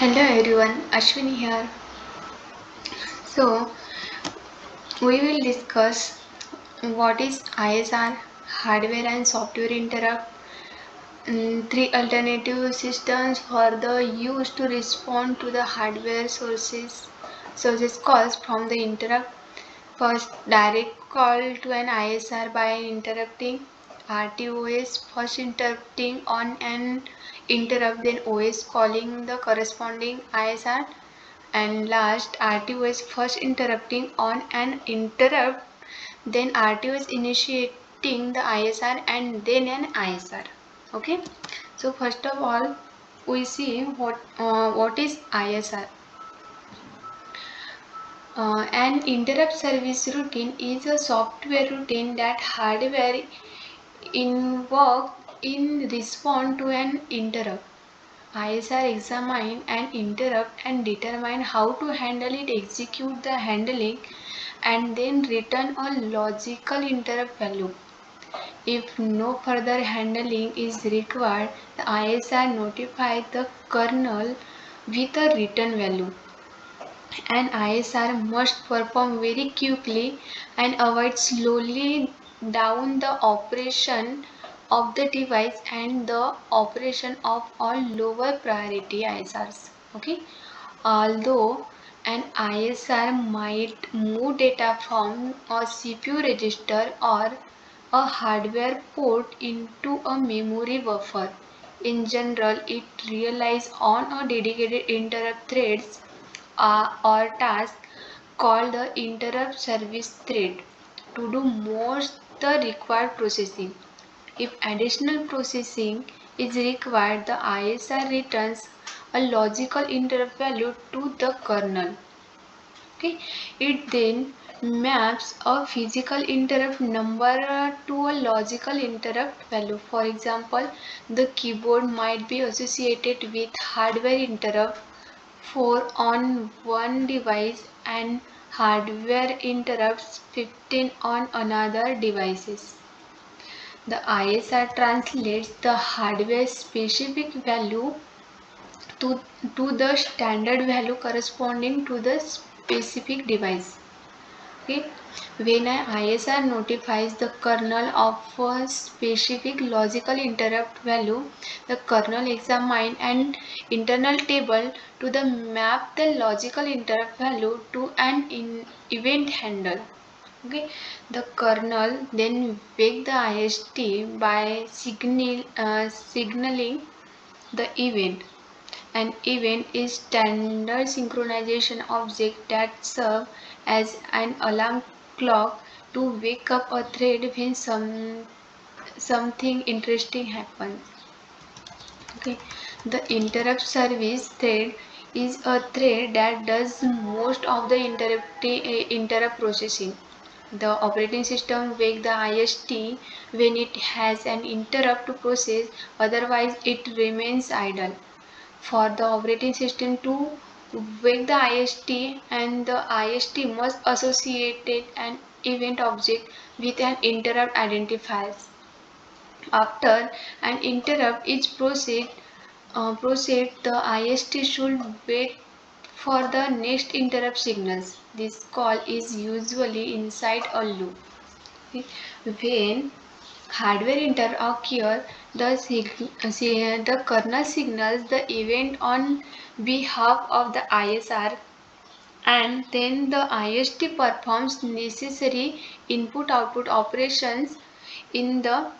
Hello everyone, Ashwini here. So, we will discuss what is ISR, hardware and software interrupt, three alternative systems for the use to respond to the hardware sources calls from the interrupt. First, direct call to an ISR by interrupting RTOS, first interrupting on an interrupt, then OS calling the corresponding ISR, and last RTOS first interrupting on an interrupt, then RTOS initiating the ISR and then an ISR. Okay, so first of all we see what is ISR. An interrupt service routine is a software routine that hardware invoke in response to an interrupt. ISR examine an interrupt and determine how to handle it, execute the handling, and then return a logical interrupt value. If no further handling is required, the ISR notifies the kernel with a return value. An ISR must perform very quickly and avoid slowly down the operation of the device and the operation of all lower priority ISRs. Okay, although an ISR might move data from a CPU register or a hardware port into a memory buffer, in general it relies on a dedicated interrupt threads or task called the interrupt service thread to do most the required processing. If additional processing is required, the ISR returns a logical interrupt value to the kernel. Okay, it then maps a physical interrupt number to a logical interrupt value. For example, the keyboard might be associated with hardware interrupt 4 on one device and hardware interrupts 15 on another devices. The ISR translates the hardware specific value to, to the standard value corresponding to the specific device. Okay. When an ISR notifies the kernel of a specific logical interrupt value, the kernel examines an internal table to the map the logical interrupt value to an event handle. Okay. The kernel then wake the IST by signaling the event. An event is standard synchronization object that serves as an alarm clock to wake up a thread when something interesting happens. Okay. The interrupt service thread is a thread that does most of the interrupt processing. The operating system wakes the IST when it has an interrupt to process, otherwise it remains idle. For the operating system to wake the IST, and the IST must associate an event object with an interrupt identifier. After an interrupt is processed, the IST should wait for the next interrupt signals. This call is usually inside a loop. When hardware interrupt occurs, the kernel signals the event on behalf of the ISR, and then the IST performs necessary input-output operations in the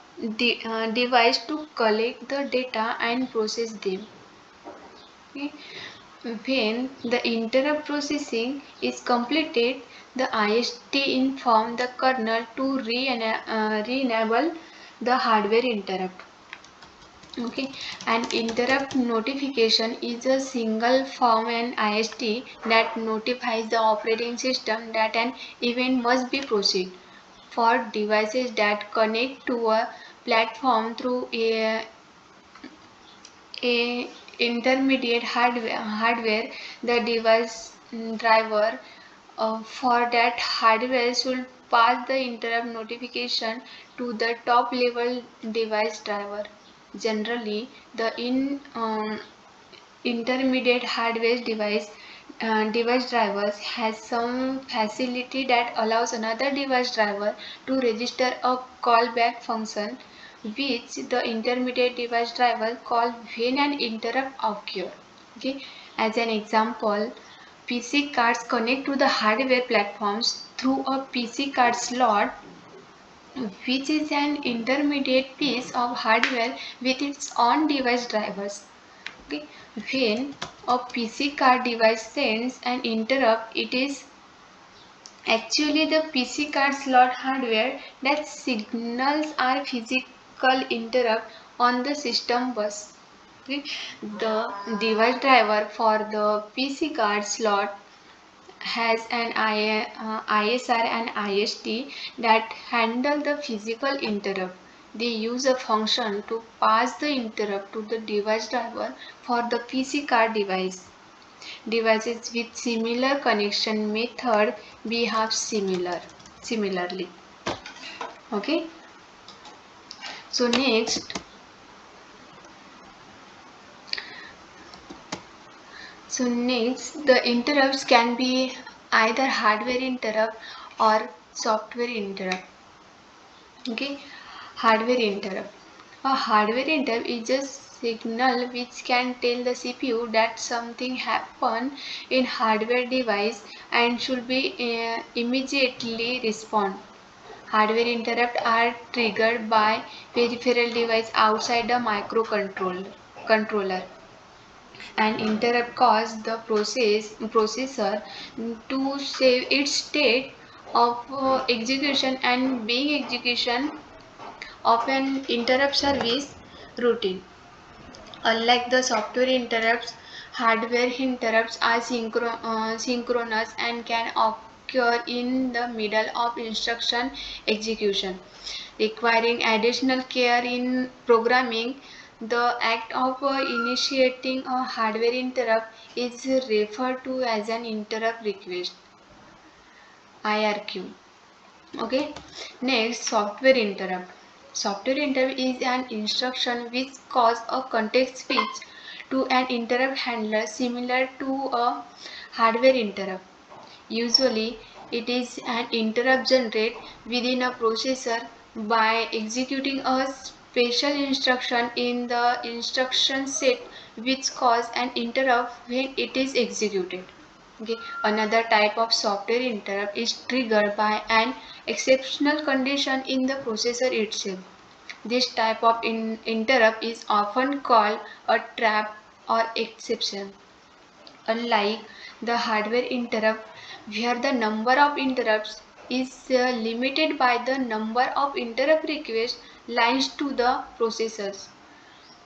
device to collect the data and process them. Okay. When the interrupt processing is completed, the IST informs the kernel to re-enable the hardware interrupt. Okay, an interrupt notification is a single form an IST that notifies the operating system that an event must be processed. For devices that connect to a platform through a intermediate hardware, the device driver for that hardware should pass the interrupt notification to the top level device driver. Generally, the intermediate hardware device drivers has some facility that allows another device driver to register a callback function which the intermediate device driver call when an interrupt occurs. Okay, as an example, PC cards connect to the hardware platforms through a PC card slot, which is an intermediate piece of hardware with its own device drivers. Okay. When a PC card device sends an interrupt, it is actually the PC card slot hardware that signals our physical interrupt on the system bus. Okay. The device driver for the PC card slot has an ISR and IST that handle the physical interrupt. They use a function to pass the interrupt to the device driver for the PC card devices with similar connection method behave similarly. Okay. So next the interrupts can be either hardware interrupt or software interrupt. Okay, hardware interrupt. A hardware interrupt is a signal which can tell the CPU that something happened in hardware device and should be immediately respond. Hardware interrupts are triggered by peripheral device outside the microcontroller. An interrupt causes the processor to save its state of execution and being execution of an interrupt service routine. Unlike the software interrupts, hardware interrupts are synchronous and can occur in the middle of instruction execution, requiring additional care in programming. The act of initiating a hardware interrupt is referred to as an interrupt request IRQ. Okay. Next, software interrupt. Software interrupt is an instruction which causes a context switch to an interrupt handler similar to a hardware interrupt. Usually, it is an interrupt generated within a processor by executing a special instruction in the instruction set which causes an interrupt when it is executed. Okay. Another type of software interrupt is triggered by an exceptional condition in the processor itself. This type of interrupt is often called a trap or exception. Unlike the hardware interrupt, where the number of interrupts is limited by the number of interrupt request lines to the processors,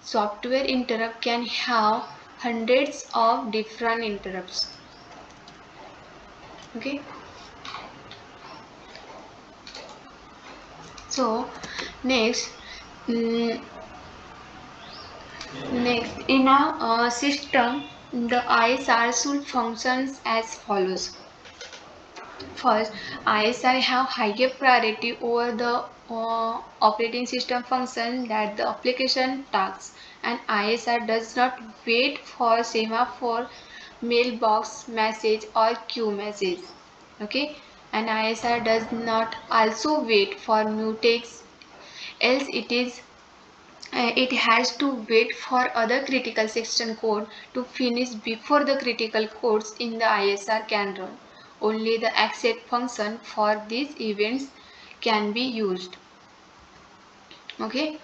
software interrupt can have hundreds of different interrupts. Okay. So next, mm, next in a system, the ISR should functions as follows. First, ISR have higher priority over the operating system function that the application tasks, and ISR does not wait for semaphore, mailbox message or queue message. Okay, and ISR does not also wait for mutex, else it has to wait for other critical section code to finish before the critical codes in the ISR can run. Only the accept function for these events can be used. Okay.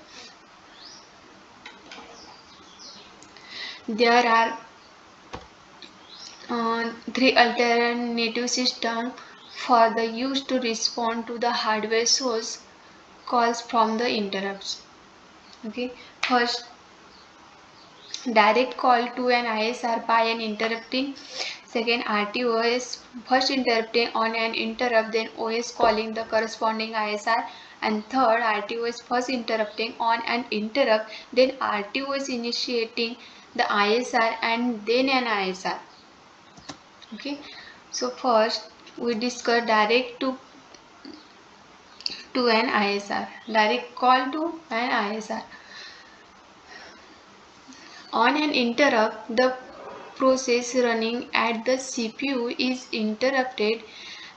There are three alternative systems for the use to respond to the hardware source calls from the interrupts. Okay. First, direct call to an ISR by an interrupting. Second, RTOS, first interrupting on an interrupt, then OS calling the corresponding ISR. And third, RTOS first interrupting on an interrupt, then RTOS initiating the ISR and then an ISR. Okay. So first we discuss direct to an ISR, direct call to an ISR. On an interrupt, the process running at the CPU is interrupted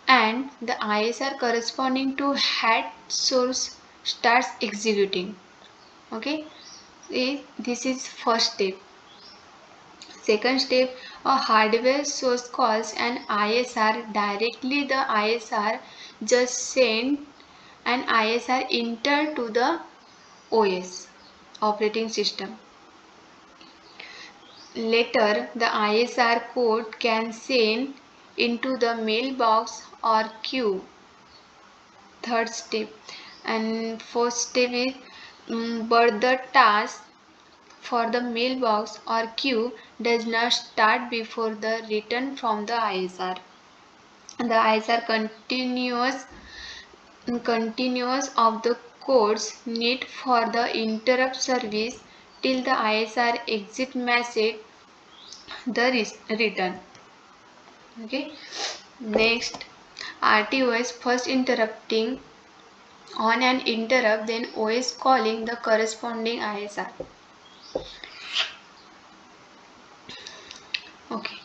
and the ISR corresponding to hat source starts executing. Okay, this is first step. Second step, a hardware source calls an ISR directly. The ISR just send an ISR enter to the OS operating system. Later, the ISR code can send into the mailbox or queue. Third step. And fourth step is but the task for the mailbox or queue does not start before the return from the ISR. The ISR continuous of the codes need for the interrupt service till the ISR exit message the return. Okay. Next, RTOS first interrupting on an interrupt, then OS calling the corresponding ISR. Okay.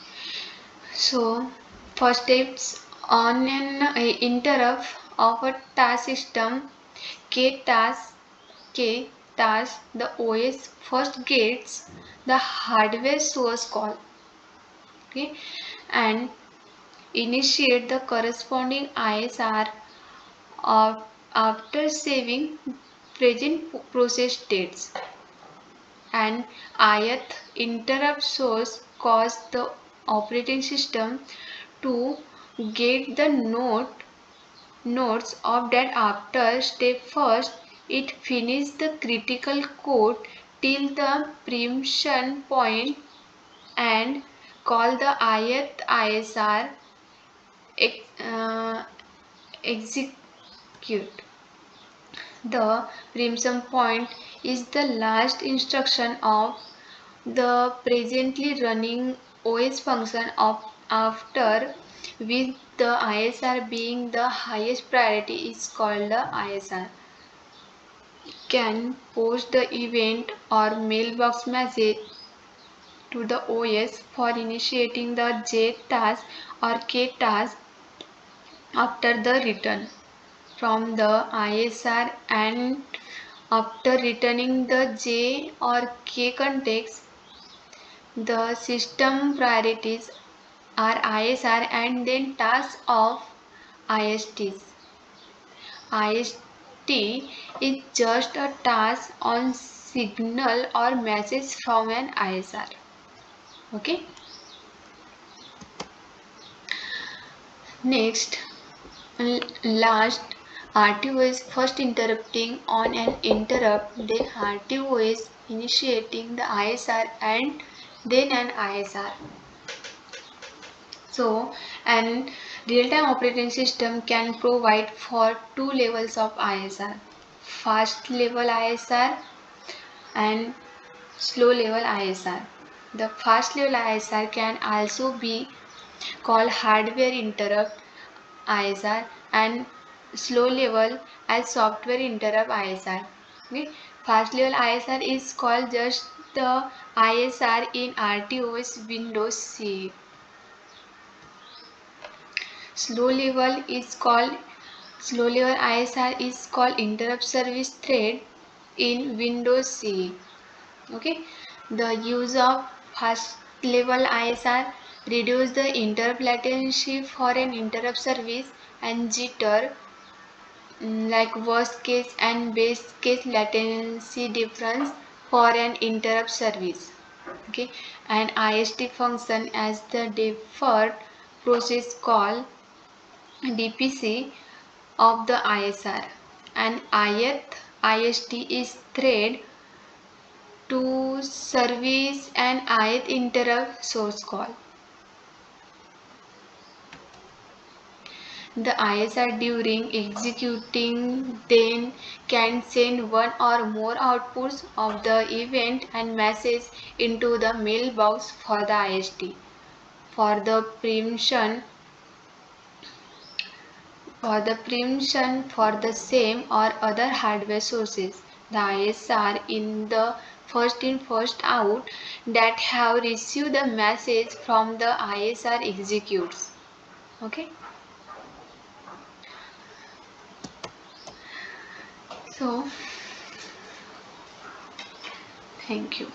So, first steps on an interrupt of a task system K task, the OS first gets the hardware source call, okay, and initiate the corresponding ISR of, after saving present process states. And ith interrupt source cause the operating system to get the notes of that after step first it finishes the critical code till the preemption point and call the ith ISR execute. The preemption point is the last instruction of the presently running OS function of after which the ISR being the highest priority is called the ISR. Can post the event or mailbox message to the OS for initiating the J task or K task after the return from the ISR, and after returning the J or K context, the system priorities are ISR and then tasks of ISTs. IST is just a task on signal or message from an ISR. Okay. Next, last, RTO is first interrupting on an interrupt, then RTO is initiating the ISR and then an ISR. So, an real-time operating system can provide for two levels of ISR, fast level ISR and slow level ISR. The fast level ISR can also be called hardware interrupt ISR and slow level as software interrupt ISR. Okay. Fast level ISR is called just the ISR in RTOS Windows CE. Slow level ISR is called interrupt service thread in Windows CE. Okay. The use of fast level ISR reduce the interrupt latency for an interrupt service and jitter, like worst case and best case latency difference for an interrupt service. Okay, and IST function as the deferred process call DPC of the ISR, and ith IST is thread to service and ith interrupt source call. The ISR during executing then can send one or more outputs of the event and message into the mailbox for the IST. For the preemption for the same or other hardware sources, the ISR in the first in first out that have received the message from the ISR executes. Okay, so thank you.